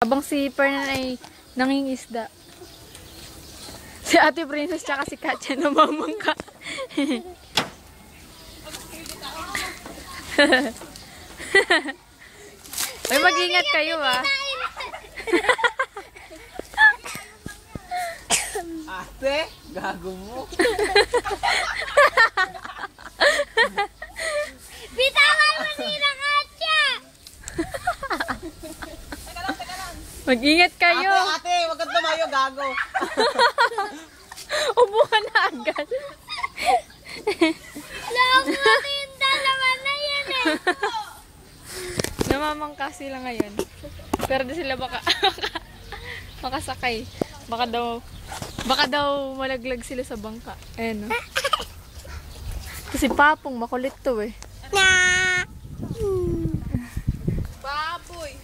Habang si Fernan ay nangingisda. Si Ate Princess tsaka si Katya namamangka. Ay, mag-ingat kayo ah. Ate, gago mo. Bitawan mo nila, Katya! Mag-ingat kayo. Ate, wag kang tumayo, gago. Upo ka na agad. Loko yung dalawa na yan eh. Namamangka sila ngayon. Pero di sila makasakay. Baka daw malaglag sila sa bangka. Ayan, no? Kasi Papong makulit to eh. Baboy.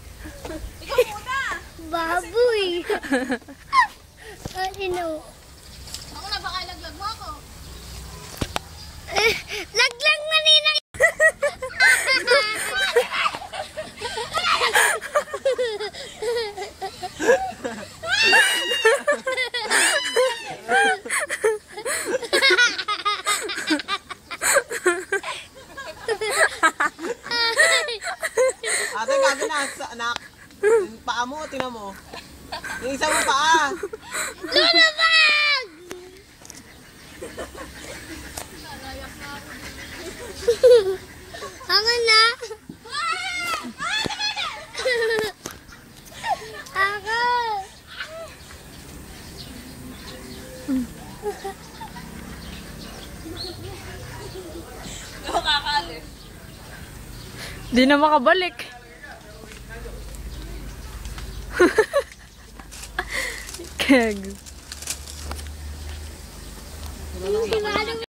Baboy! Ano? Ako na, baka laglag mo ako. Laglang na nila! Ate, gago na, anak. Yung paa mo, tinan mo. Yung isa mo paa. Lumabag! Ako na! Ako! Ako kakalit. Di na makabalik. Keg. Sinalo mo